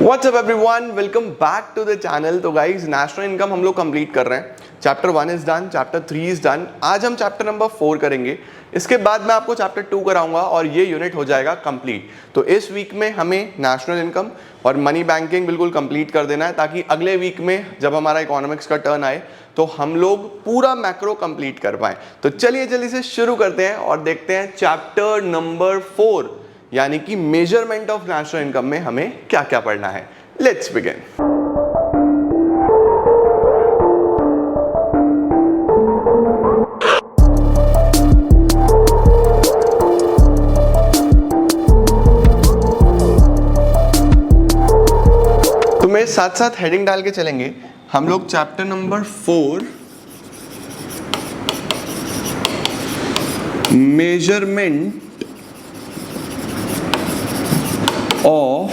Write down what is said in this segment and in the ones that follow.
WhatsApp everyone, welcome back to the channel. तो guys, national income हम लोग complete कर रहे हैं। Chapter 1 is done, chapter 3 is done. आज हम चैप्टर नंबर 4 करेंगे। इसके बाद मैं आपको चैप्टर 2 कराऊंगा और ये यूनिट हो जाएगा कंप्लीट। तो इस वीक में हमें नेशनल इनकम और मनी बैंकिंग बिल्कुल कंप्लीट कर देना है, ताकि अगले वीक में जब हमारा इकोनॉमिक्स का टर्न आए तो हम लोग पूरा मैक्रो कंप्लीट कर पाए। तो चलिए जल्दी से शुरू करते हैं और देखते हैं चैप्टर नंबर 4 यानी कि मेजरमेंट ऑफ नेशनल इनकम में हमें क्या क्या पढ़ना है। Let's begin. तो मेरे साथ साथ हेडिंग डाल के चलेंगे हम लोग। Chapter number 4 measurement of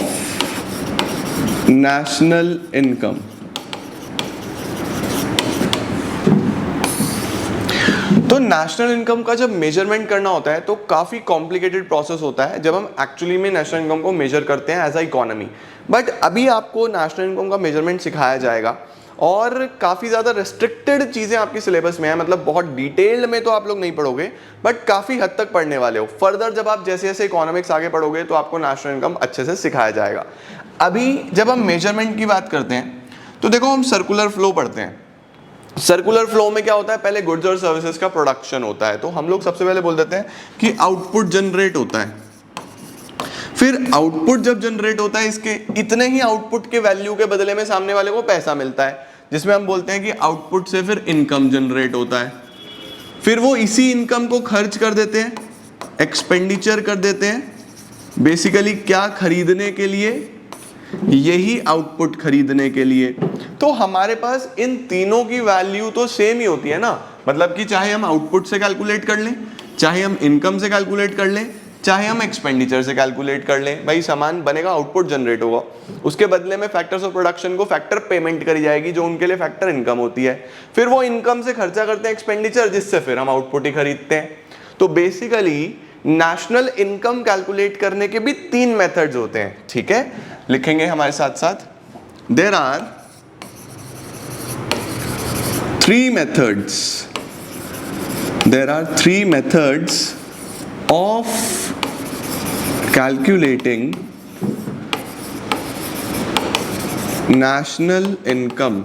national income. तो नेशनल इनकम का जब मेजरमेंट करना होता है तो काफी कॉम्प्लिकेटेड प्रोसेस होता है जब हम एक्चुअली में नेशनल इनकम को मेजर करते हैं एज अ इकोनॉमी। बट अभी आपको नेशनल इनकम का मेजरमेंट सिखाया जाएगा और काफ़ी ज़्यादा रिस्ट्रिक्टेड चीज़ें आपकी सिलेबस में है। मतलब बहुत डिटेल्ड में तो आप लोग नहीं पढ़ोगे, बट काफ़ी हद तक पढ़ने वाले हो। फर्दर जब आप जैसे जैसे इकोनॉमिक्स आगे पढ़ोगे तो आपको नेशनल इनकम अच्छे से सिखाया जाएगा। अभी जब हम मेजरमेंट की बात करते हैं तो देखो, हम सर्कुलर फ्लो पढ़ते हैं। सर्कुलर फ्लो में क्या होता है, पहले गुड्स और सर्विसेज का प्रोडक्शन होता है। तो हम लोग सबसे पहले बोल देते हैं कि आउटपुट जनरेट होता है। फिर आउटपुट जब जनरेट होता है, इसके इतने ही आउटपुट के वैल्यू के बदले में सामने वाले को पैसा मिलता है, जिसमें हम बोलते हैं कि आउटपुट से फिर इनकम जनरेट होता है। फिर वो इसी इनकम को खर्च कर देते हैं, एक्सपेंडिचर कर देते हैं। बेसिकली क्या खरीदने के लिए? यही आउटपुट खरीदने के लिए। तो हमारे पास इन तीनों की वैल्यू तो सेम ही होती है ना। मतलब कि चाहे हम आउटपुट से कैलकुलेट कर लें, चाहे हम इनकम से कैलकुलेट कर लें, चाहे हम एक्सपेंडिचर से कैलकुलेट कर लें, भाई सामान बनेगा, आउटपुट जनरेट होगा। उसके बदले में फैक्टर्स ऑफ प्रोडक्शन को फैक्टर पेमेंट करी जाएगी, जो उनके लिए फैक्टर इनकम होती है। फिर वो इनकम से खर्चा करते हैं एक्सपेंडिचर, जिससे फिर हम आउटपुट ही खरीदते हैं। तो बेसिकली नेशनल इनकम कैलकुलेट करने के भी 3 मेथड्स होते हैं। ठीक है, लिखेंगे हमारे साथ साथ। There are 3 methods. There are 3 methods of calculating national income।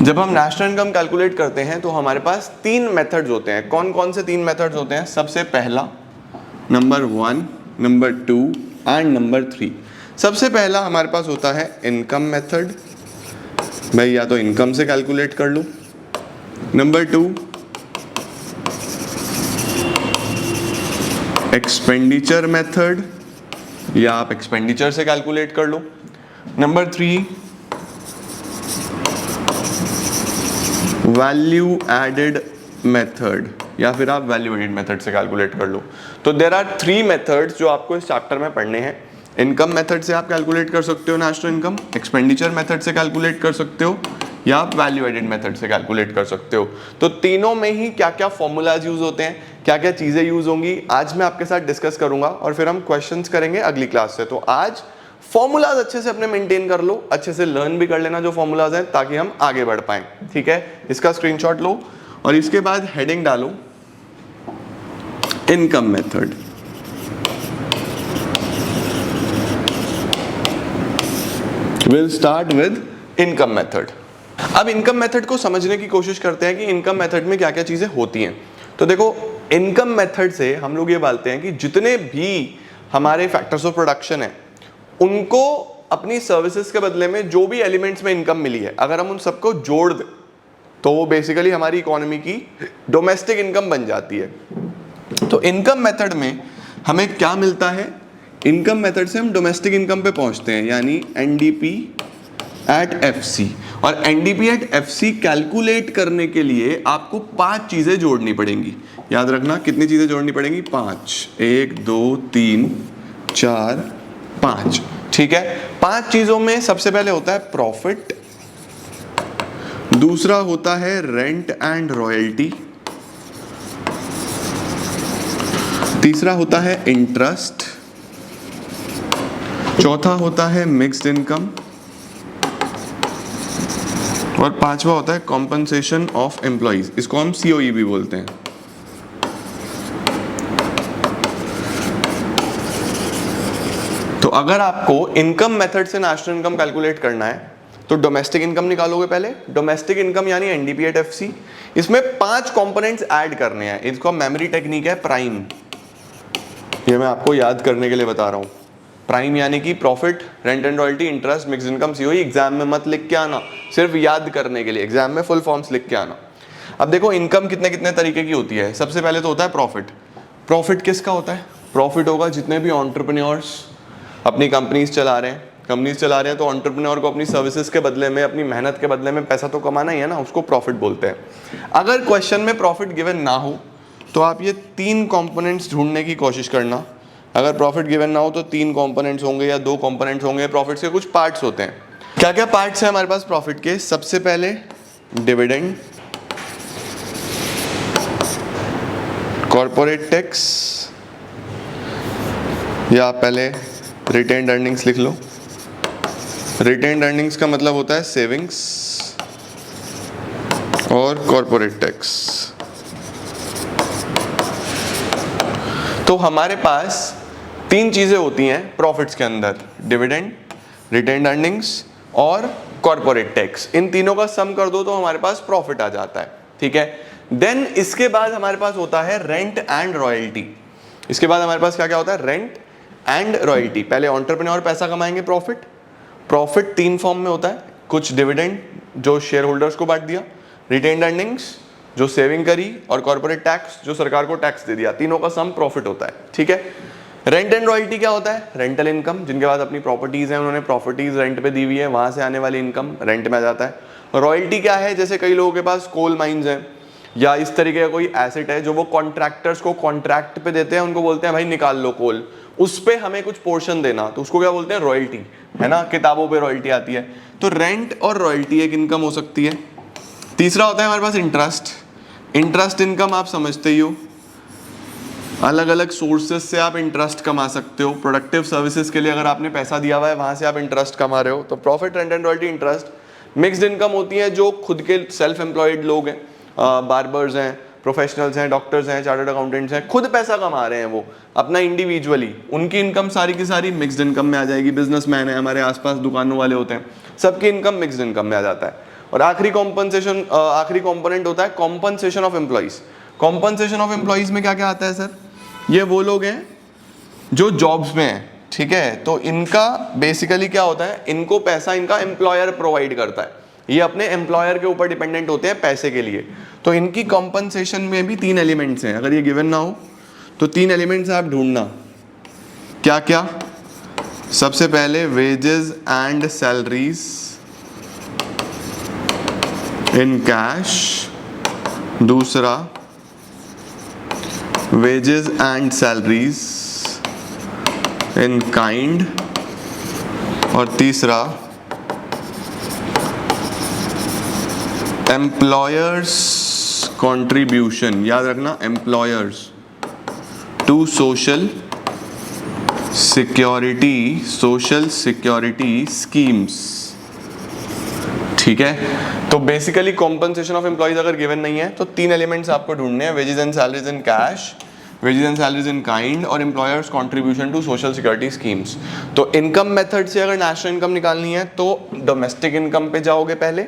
जब हम नेशनल इनकम कैलकुलेट करते हैं तो हमारे पास 3 मेथड्स होते हैं। कौन कौन से 3 मेथड्स होते हैं? सबसे पहला नंबर 1, नंबर 2 एंड नंबर 3। सबसे पहला हमारे पास होता है इनकम मेथड। भाई या तो इनकम से कैलकुलेट कर लो। नंबर 2 एक्सपेंडिचर मेथड, या आप एक्सपेंडिचर से कैलकुलेट कर लो। नंबर 3 वैल्यू एडेड मेथड, या फिर आप वैल्यू एडेड मेथड से कैलकुलेट कर लो। तो देयर आर 3 मेथड्स जो आपको इस चैप्टर में पढ़ने हैं। इनकम मेथड से आप कैलकुलेट कर सकते हो नेशनल इनकम, एक्सपेंडिचर मेथड से कैलकुलेट कर सकते हो, या आप वैल्यू एडेड मेथड से कैलकुलेट कर सकते हो। तो तीनों में ही क्या क्या फॉर्मूलाज यूज होते हैं, क्या क्या चीजें यूज होंगी, आज मैं आपके साथ डिस्कस करूंगा और फिर हम क्वेश्चंस करेंगे अगली क्लास से। तो आज फॉर्मूलाज अच्छे से अपने मेंटेन कर लो, अच्छे से लर्न भी कर लेना जो फॉर्मूलाज हैं, ताकि हम आगे बढ़ पाएं। ठीक है, इसका स्क्रीनशॉट लो और इसके बाद हेडिंग डालो income method. Will start with income method. अब इनकम मेथड को समझने की कोशिश करते हैं कि इनकम मेथड में क्या क्या चीजें होती हैं। तो देखो, इनकम मेथड से हम लोग ये बोलते हैं कि जितने भी हमारे फैक्टर्स ऑफ प्रोडक्शन है, उनको अपनी सर्विसेज के बदले में जो भी एलिमेंट्स में इनकम मिली है, अगर हम उन सबको जोड़ दें तो वो बेसिकली हमारी इकोनॉमी की डोमेस्टिक इनकम बन जाती है। तो इनकम मेथड में हमें क्या मिलता है? इनकम मेथड से हम डोमेस्टिक इनकम पे पहुंचते हैं, यानी एनडीपी एट एफसी। और एनडीपी एट एफसी कैलकुलेट करने के लिए आपको 5 चीजें जोड़नी पड़ेंगी। याद रखना, कितनी चीजें जोड़नी पड़ेंगी? 5। 1 2 3 4 5। ठीक है, 5 चीजों में सबसे पहले होता है प्रॉफिट, दूसरा होता है रेंट एंड रॉयल्टी, तीसरा होता है इंटरेस्ट, चौथा होता है मिक्स्ड इनकम और पांचवा होता है कॉम्पनसेशन ऑफ एम्प्लॉइज, इसको हम सीओई भी बोलते हैं। तो अगर आपको इनकम मेथड से नेशनल इनकम कैलकुलेट करना है तो डोमेस्टिक इनकम निकालोगे पहले। डोमेस्टिक इनकम यानी एनडीपीएट-एफसी, इसमें 5 कंपोनेंट्स ऐड करने हैं। इसको मेमोरी टेक्निक है प्राइम, ये मैं आपको याद करने के लिए बता रहा हूँ। प्राइम यानी कि profit, rent and royalty, interest, mix income, COE. Exam में मत लिख के आना, सिर्फ याद करने के लिए, एग्जाम में फुल फॉर्म्स लिख के आना। अब देखो इनकम कितने कितने तरीके की होती है। सबसे पहले तो होता है प्रॉफिट। प्रॉफिट किसका होता है? प्रॉफिट होगा जितने भी एंटरप्रेन्योर्स अपनी कंपनीज चला रहे हैं, तो एंटरप्रेन्योर को अपनी सर्विसेज के बदले में, अपनी मेहनत के बदले में पैसा तो कमाना ही है ना, उसको प्रॉफिट बोलते हैं। अगर क्वेश्चन में प्रॉफिट गिवन ना हो तो आप ये 3 कंपोनेंट्स ढूंढने की कोशिश करना। अगर प्रॉफिट गिवन ना हो तो 3 कंपोनेंट्स होंगे या 2 कंपोनेंट्स होंगे। प्रॉफिट के कुछ पार्ट्स होते हैं। क्या क्या पार्ट्स हैं हमारे पास प्रॉफिट के? सबसे पहले डिविडेंड, कॉर्पोरेट टैक्स, या आप पहले रिटेन्ड अर्निंग्स लिख लो। रिटेन्ड अर्निंग्स का मतलब होता है सेविंग्स और कॉर्पोरेट टैक्स। तो हमारे पास 3 चीजें होती हैं प्रॉफिट्स के अंदर, डिविडेंड, रिटेन्ड अर्निंग्स और कॉर्पोरेट टैक्स। इन तीनों का सम कर दो तो हमारे पास प्रॉफिट आ जाता है, ठीक है। देन इसके बाद हमारे पास होता है रेंट एंड रॉयल्टी। इसके बाद हमारे पास क्या क्या होता है? Rent and royalty. पहले एंटरप्रेन्योर पैसा कमाएंगे, प्रॉफिट 3 फॉर्म में होता है। कुछ डिविडेंड जो शेयर होल्डर्स को बांट दिया, रिटेन्ड अर्निंग्स जो सेविंग करी, और कॉर्पोरेट टैक्स जो सरकार को टैक्स दे दिया। तीनों का सम प्रॉफिट होता है, ठीक है। रेंट एंड रॉयल्टी क्या होता है? रेंटल इनकम, जिनके पास अपनी प्रॉपर्टीज हैं, उन्होंने प्रॉपर्टीज रेंट पे दी हुई है, वहां से आने वाली इनकम रेंट में आ जाता है। रॉयल्टी क्या है? जैसे कई लोगों के पास कोल माइंस हैं या इस तरीके का कोई एसेट है जो वो कॉन्ट्रैक्टर्स को कॉन्ट्रैक्ट पे देते हैं, उनको बोलते हैं भाई निकाल लो कोल, उस पे हमें कुछ पोर्शन देना, तो उसको क्या बोलते हैं? रॉयल्टी, है ना। किताबों पे रॉयल्टी आती है। तो रेंट और रॉयल्टी एक इनकम हो सकती है। तीसरा होता है हमारे पास इंटरेस्ट। इंटरेस्ट इनकम आप समझते ही हो, अलग अलग सोर्सेज से आप इंटरेस्ट कमा सकते हो। प्रोडक्टिव सर्विसेज के लिए अगर आपने पैसा दिया हुआ है, वहां से आप इंटरेस्ट कमा रहे हो। तो profit, rent and royalty, interest. Mixed income होती है जो खुद के सेल्फ एम्प्लॉयड लोग हैं, बार्बर्स हैं, प्रोफेशनल्स हैं, डॉक्टर्स हैं, चार्टर्ड अकाउंटेंट्स हैं, खुद पैसा कमा रहे हैं वो अपना इंडिविजुअली, उनकी इनकम सारी की सारी मिक्स्ड इनकम में आ जाएगी। बिजनेसमैन है, हमारे आसपास दुकानों वाले होते हैं, सबकी इनकम मिक्स्ड इनकम में आ जाता है। और आखिरी कंपोनेंट होता है compensation of employees. Compensation of employees में क्या क्या आता है सर? ये वो लोग हैं जो जॉब्स में हैं, ठीक है। तो इनका बेसिकली क्या होता है? इनको पैसा इनका एम्प्लॉयर प्रोवाइड करता है, ये अपने एम्प्लॉयर के ऊपर डिपेंडेंट होते हैं पैसे के लिए। तो इनकी कॉम्पनसेशन में भी 3 एलिमेंट्स हैं। अगर ये गिवन ना हो तो 3 एलिमेंट्स आप ढूंढना, क्या क्या? सबसे पहले wages and salaries in cash, दूसरा wages and salaries in kind, और तीसरा एम्प्लॉयर्स कंट्रीब्यूशन। याद रखना, employers to social security schemes, ठीक है। तो बेसिकली कॉम्पनसेशन ऑफ एम्प्लॉइज अगर गिवन नहीं है तो 3 एलिमेंट्स आपको ढूंढने हैं, wages and salaries in cash, wages and salaries in kind, और employers contribution to social security schemes. तो इनकम मेथड से अगर नेशनल इनकम निकालनी है तो डोमेस्टिक इनकम पे जाओगे पहले,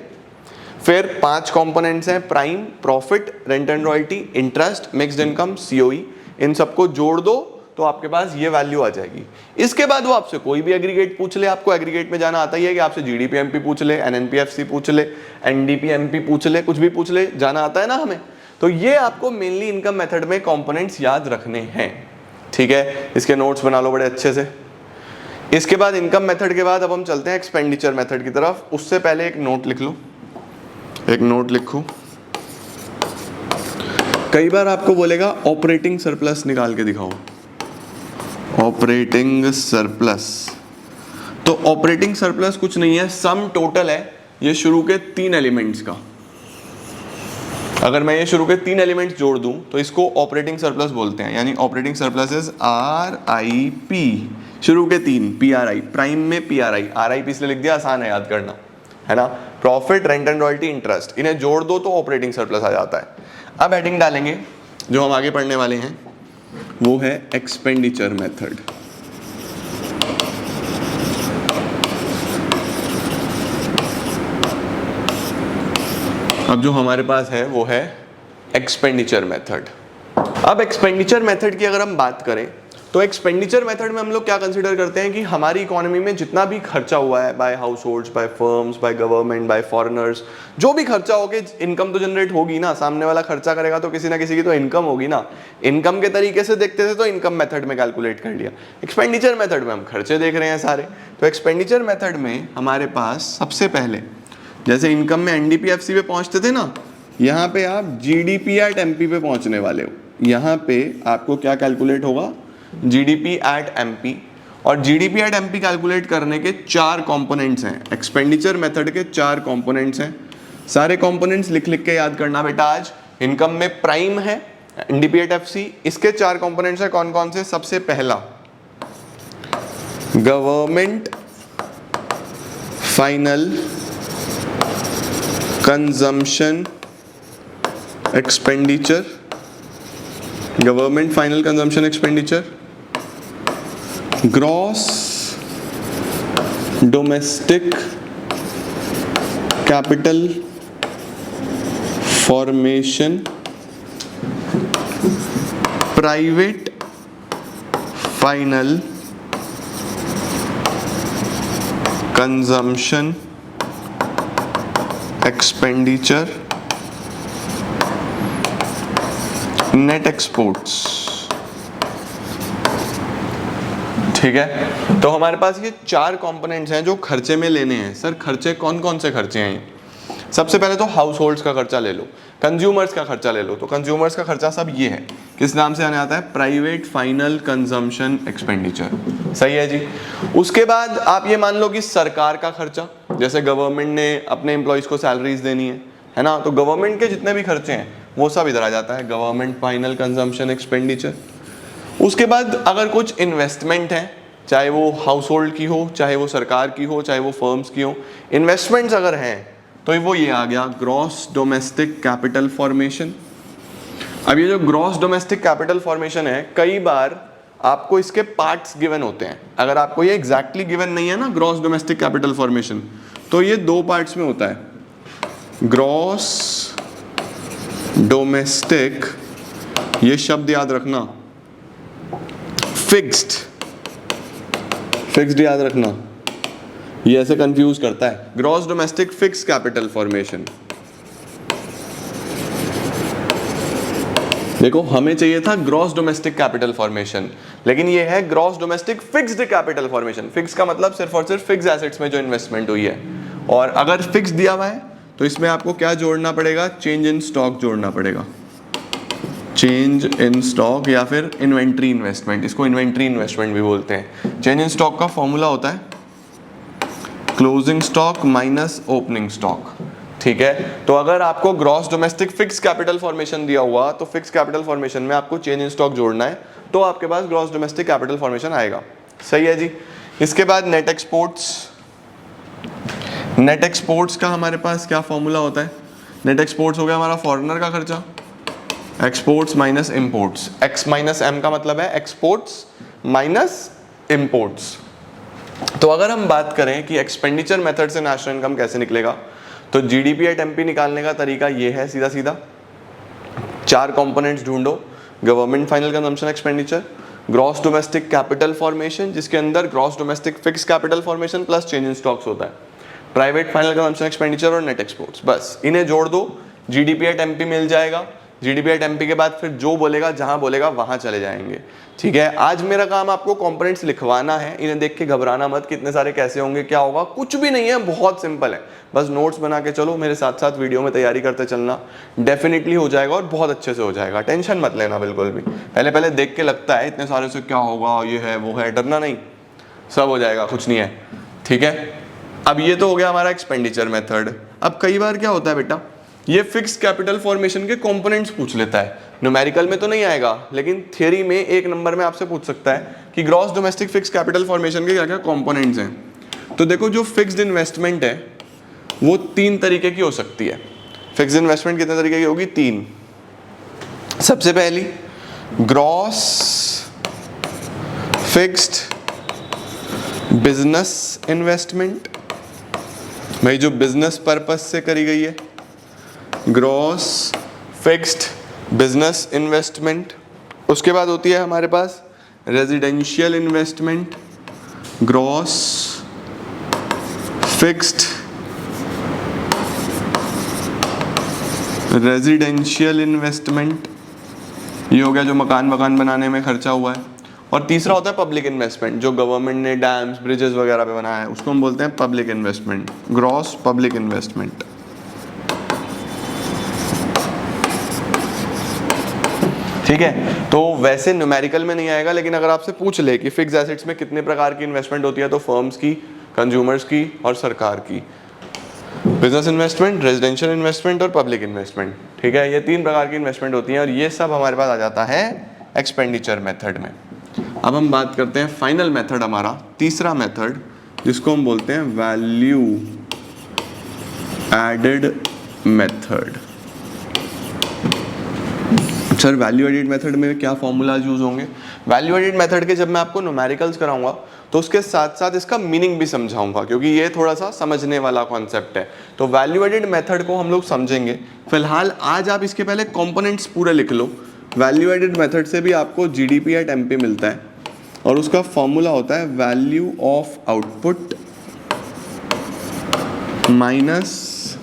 फिर 5 कंपोनेंट्स हैं, prime, profit, rent and royalty, interest, mixed income, COE. इन सबको जोड़ दो तो आपके पास ये वैल्यू आ जाएगी। इसके बाद वो आपसे कोई भी एग्रीगेट पूछ ले, आपको एग्रीगेट में जाना आता ही है कि आपसे जीडीपी एमपी पूछ ले, एनएनपीएफसी पूछ ले, एनडीपी एमपी पूछ ले, कुछ भी पूछ ले, जाना आता है ना हमें। तो ये आपको मेनली इनकम मेथड में कंपोनेंट्स याद रखने हैं, ठीक है। इसके नोट्स बना लो बड़े अच्छे से। इसके बाद इनकम मेथड के बाद अब हम चलते हैं एक्सपेंडिचर मेथड की तरफ। उससे पहले एक नोट लिख लो, एक नोट लिखो। कई बार आपको बोलेगा ऑपरेटिंग सरप्लस निकाल के दिखाओ, ऑपरेटिंग सरप्लस। तो ऑपरेटिंग सरप्लस कुछ नहीं है, सम टोटल है ये शुरू के 3 एलिमेंट्स का। अगर मैं ये शुरू के 3 एलिमेंट्स जोड़ दूं तो इसको ऑपरेटिंग सरप्लस बोलते हैं। यानी ऑपरेटिंग सरप्लस इज RIP, शुरू के 3 PRI, प्राइम में PRI, RIP इसलिए लिख दिया, आसान है याद करना, है ना, profit, rent and royalty, interest, इन्हें जोड़ दो तो ऑपरेटिंग सरप्लस आ जाता है। अब हेडिंग डालेंगे जो हम आगे पढ़ने वाले हैं वो है एक्सपेंडिचर मेथड। अब जो हमारे पास है वो है एक्सपेंडिचर मेथड। अब एक्सपेंडिचर मेथड की अगर हम बात करें तो एक्सपेंडिचर मेथड में हम लोग क्या कंसीडर करते हैं कि हमारी इकोनॉमी में जितना भी खर्चा हुआ है by households, by firms, by government, by foreigners, जो भी खर्चा हो के इनकम तो जनरेट होगी ना, सामने वाला खर्चा करेगा तो किसी ना किसी की तो इनकम होगी ना। इनकम के तरीके से देखते थे तो इनकम मेथड में कैलकुलेट कर लिया, एक्सपेंडिचर मेथड में हम खर्चे देख रहे हैं सारे। तो एक्सपेंडिचर मेथड में हमारे पास सबसे पहले जैसे इनकम में NDPFC पे पहुंचते थे ना, यहाँ पे आप GDP एट MP पे पहुंचने वाले हो। यहाँ पे आपको क्या कैलकुलेट होगा, GDP एट MP, और GDP एट MP कैलकुलेट करने के 4 कंपोनेंट्स हैं। एक्सपेंडिचर मेथड के 4 कंपोनेंट्स हैं, सारे कंपोनेंट्स लिख लिख के याद करना बेटा आज। इनकम में प्राइम है NDP एट FC, इसके 4 कंपोनेंट्स हैं कौन कौन से। सबसे पहला government final consumption expenditure, government final consumption expenditure, gross domestic capital formation, private final consumption expenditure, net exports. ठीक है, तो हमारे पास ये 4 कंपोनेंट्स हैं जो खर्चे में लेने हैं। सर खर्चे कौन कौन से खर्चे हैं? सबसे पहले तो हाउस होल्ड्स का खर्चा ले लो, कंज्यूमर्स का खर्चा ले लो। तो कंज्यूमर्स का खर्चा सब ये है, किस नाम से आने आता है, प्राइवेट फाइनल कंजम्पशन एक्सपेंडिचर। सही है जी। उसके बाद आप ये मान लो कि सरकार का खर्चा, जैसे गवर्नमेंट ने अपने एम्प्लॉयज को सैलरीज देनी है ना, तो गवर्नमेंट के जितने भी खर्चे हैं वो सब इधर आ जाता है, गवर्नमेंट फाइनल कंजम्पशन एक्सपेंडिचर। उसके बाद अगर कुछ इन्वेस्टमेंट है, चाहे वो हाउस होल्ड की हो, चाहे वो सरकार की हो, चाहे वो फर्म्स की हो, इन्वेस्टमेंट्स अगर हैं तो वो ये आ गया ग्रॉस डोमेस्टिक कैपिटल फॉर्मेशन। अब ये जो ग्रॉस डोमेस्टिक कैपिटल फॉर्मेशन है, कई बार आपको इसके पार्ट्स गिवन होते हैं। अगर आपको ये एग्जैक्टली गिवन नहीं है ना ग्रॉस डोमेस्टिक कैपिटल फॉर्मेशन, तो ये 2 पार्ट्स में होता है। ग्रॉस डोमेस्टिक, ये शब्द याद रखना, फिक्स्ड याद रखना, ये ऐसे कंफ्यूज करता है। Gross domestic fix capital formation, देखो हमें चाहिए था ग्रॉस डोमेस्टिक कैपिटल फॉर्मेशन, लेकिन ये है gross domestic fixed capital formation. Fix का मतलब सिर्फ और सिर्फ फिक्स एसेट्स में जो इन्वेस्टमेंट हुई है। और अगर फिक्स दिया हुआ है तो इसमें आपको क्या जोड़ना पड़ेगा, चेंज इन स्टॉक जोड़ना पड़ेगा, चेंज इन स्टॉक या फिर इन्वेंट्री इन्वेस्टमेंट, इसको इन्वेंट्री इन्वेस्टमेंट भी बोलते हैं। चेंज इन स्टॉक का फॉर्मूला होता है closing stock minus opening stock. ठीक है, तो अगर आपको gross domestic fix capital formation दिया हुआ तो फिक्स कैपिटल फॉर्मेशन में आपको चेंज इन स्टॉक जोड़ना है, तो आपके पास ग्रॉस डोमेस्टिक कैपिटल फॉर्मेशन आएगा। सही है जी। इसके बाद नेट एक्सपोर्ट्स। नेट एक्सपोर्ट्स का हमारे पास क्या फॉर्मूला होता है, नेट एक्सपोर्ट्स हो गया हमारा फॉरेनर का खर्चा, exports minus imports. X minus m का मतलब है एक्सपोर्ट्स माइनस इंपोर्ट्स। तो अगर हम बात करें कि एक्सपेंडिचर मेथड से नेशनल इनकम कैसे निकलेगा, तो GDP एट MP निकालने का तरीका ये है, सीधा सीधा 4 कंपोनेंट्स ढूंढो, government final consumption expenditure, gross domestic capital formation जिसके अंदर gross domestic fix capital formation plus change इन स्टॉक्स होता है, प्राइवेट फाइनल कंजम्पशन एक्सपेंडिचर और नेट एक्सपोर्ट्स। बस इन्हें जोड़ दो, GDP एट MP मिल जाएगा। GDP एट MP के बाद फिर जो बोलेगा, जहां बोलेगा वहां चले जाएंगे। ठीक है, आज मेरा काम आपको कंपोनेंट्स लिखवाना है, इन्हें देख के घबराना मत, कितने सारे कैसे होंगे, क्या होगा, कुछ भी नहीं है, बहुत सिंपल है। बस नोट्स बना के चलो, मेरे साथ साथ वीडियो में तैयारी करते चलना, डेफिनेटली हो जाएगा और बहुत अच्छे से हो जाएगा। टेंशन मत लेना बिल्कुल भी। पहले पहले देख के लगता है इतने सारे से क्या होगा, ये है वो है, डरना नहीं, सब हो जाएगा, कुछ नहीं है। ठीक है, अब ये तो हो गया हमारा एक्सपेंडिचर मेथड। अब कई बार क्या होता है बेटा ये फिक्स कैपिटल फॉर्मेशन के कंपोनेंट्स पूछ लेता है। न्यूमेरिकल में तो नहीं आएगा, लेकिन थियरी में एक नंबर में आपसे पूछ सकता है कि gross domestic fix capital formation के क्या क्या कंपोनेंट्स हैं। तो देखो, जो फिक्स्ड इन्वेस्टमेंट है वो 3 तरीके की हो सकती है। फिक्स्ड इन्वेस्टमेंट कितने तरीके की होगी? 3। सबसे पहली ग्रॉस फिक्स्ड बिजनेस इन्वेस्टमेंट, भाई जो बिजनेस पर्पस से करी गई है, ग्रॉस फिक्स्ड बिजनेस इन्वेस्टमेंट। उसके बाद होती है हमारे पास residential investment, gross fixed residential investment, ये हो गया जो मकान बनाने में खर्चा हुआ है। और तीसरा होता है पब्लिक इन्वेस्टमेंट, जो गवर्नमेंट ने डैम्स ब्रिजेस वगैरह पे बनाया है, उसको हम बोलते हैं public investment, gross public investment. ठीक है, तो वैसे न्यूमेरिकल में नहीं आएगा, लेकिन अगर आपसे पूछ ले कि फिक्स एसेट्स में कितने प्रकार की इन्वेस्टमेंट होती है, तो फर्म्स की, कंज्यूमर्स की और सरकार की। बिजनेस इन्वेस्टमेंट, रेजिडेंशियल इन्वेस्टमेंट और पब्लिक इन्वेस्टमेंट। ठीक है, ये 3 प्रकार की इन्वेस्टमेंट होती हैं और ये सब हमारे पास आ जाता है एक्सपेंडिचर मेथड में। अब हम बात करते हैं फाइनल मेथड, हमारा तीसरा मेथड, जिसको हम बोलते हैं value added method. Sir value added method में क्या फॉर्मूलाज यूज होंगे? वैल्यू एडेड मेथड के जब मैं आपको न्यूमेरिकल्स कराऊंगा तो उसके साथ साथ इसका मीनिंग भी समझाऊंगा, क्योंकि ये थोड़ा सा समझने वाला कॉन्सेप्ट है। तो वैल्यू एडेड मेथड को हम लोग समझेंगे। फिलहाल आज आप इसके पहले कंपोनेंट्स पूरे लिख लो। वैल्यू एडेड मेथड से भी आपको जीडीपी एट एमपी मिलता है और उसका फॉर्मूला होता है value of output minus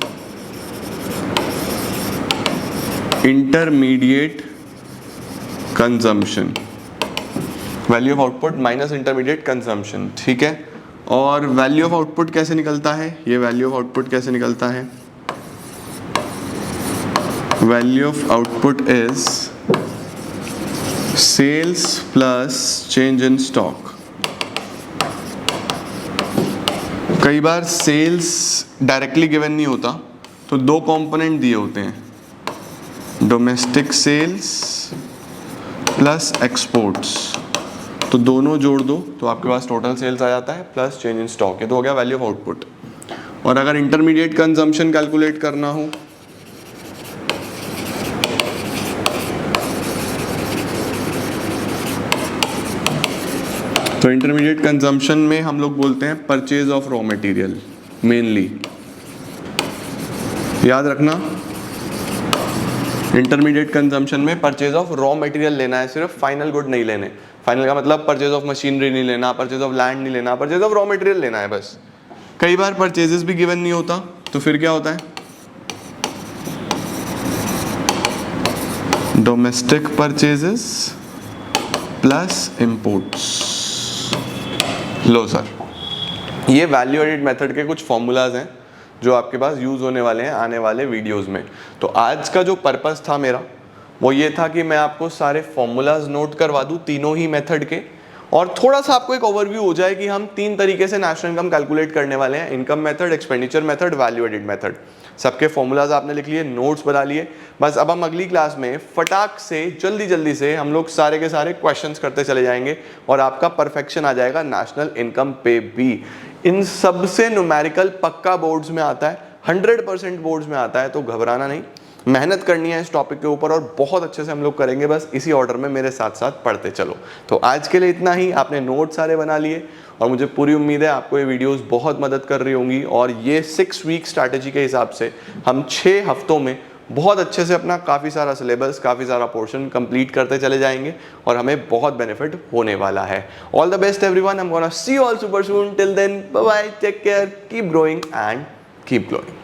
intermediate consumption, value of output minus intermediate consumption. ठीक है, और वैल्यू ऑफ आउटपुट कैसे निकलता है? ये वैल्यू ऑफ आउटपुट कैसे निकलता है? Value of output is sales plus change in stock. कई बार सेल्स डायरेक्टली गिवन नहीं होता, तो 2 कंपोनेंट दिए होते हैं, डोमेस्टिक सेल्स प्लस एक्सपोर्ट्स। तो दोनों जोड़ दो तो आपके पास टोटल सेल्स आ जाता है प्लस चेंज इन स्टॉक। ये तो हो गया वैल्यू ऑफ आउटपुट। और अगर इंटरमीडिएट कंजम्पशन कैलकुलेट करना हो तो इंटरमीडिएट कंजम्पशन में हम लोग बोलते हैं purchase of raw material mainly. याद रखना, इंटरमीडिएट कंजम्पशन में परचेज ऑफ रॉ मटेरियल लेना है, सिर्फ फाइनल गुड नहीं लेने। फाइनल का मतलब परचेज ऑफ मशीनरी नहीं लेना, परचेज ऑफ लैंड नहीं लेना, परचेज ऑफ रॉ मटेरियल लेना है बस। कई बार परचेजेस भी गिवन नहीं होता, तो फिर क्या होता है? Domestic purchases plus imports. लो सर, ये वैल्यू एडेड मेथड के कुछ फॉर्मूलाज हैं जो आपके पास यूज होने वाले हैं आने वाले वीडियोस में। तो आज का जो पर्पस था मेरा वो ये था कि मैं आपको सारे फॉर्मूलाज नोट करवा दूं तीनों ही मेथड के, और थोड़ा सा आपको एक ओवरव्यू हो जाए कि हम 3 तरीके से नेशनल इनकम कैलकुलेट करने वाले हैं, income method, expenditure method, value added method. सबके फॉर्मूलाज आपने लिख लिए, नोट्स बना लिए। बस अब हम अगली क्लास में फटाक से जल्दी से हम लोग सारे के सारे क्वेश्चंस करते चले जाएंगे और आपका परफेक्शन आ जाएगा नेशनल इनकम पे भी। इन सब से न्यूमेरिकल पक्का बोर्ड्स में आता है, 100% बोर्ड्स में आता है, तो घबराना नहीं, मेहनत करनी है इस टॉपिक के ऊपर और बहुत अच्छे से हम लोग करेंगे। बस इसी ऑर्डर में मेरे साथ साथ पढ़ते चलो। तो आज के लिए इतना ही। आपने नोट सारे बना लिए और मुझे पूरी उम्मीद है आपको ये वीडियोस बहुत मदद कर रही होंगी। और ये 6 वीक स्ट्रैटेजी के हिसाब से हम 6 हफ्तों में बहुत अच्छे से अपना काफ़ी सारा सिलेबस, काफ़ी सारा पोर्शन कंप्लीट करते चले जाएंगे और हमें बहुत बेनिफिट होने वाला है। All the best everyone, I am gonna see you all super soon. Till then bye bye, take care, keep growing and keep glowing.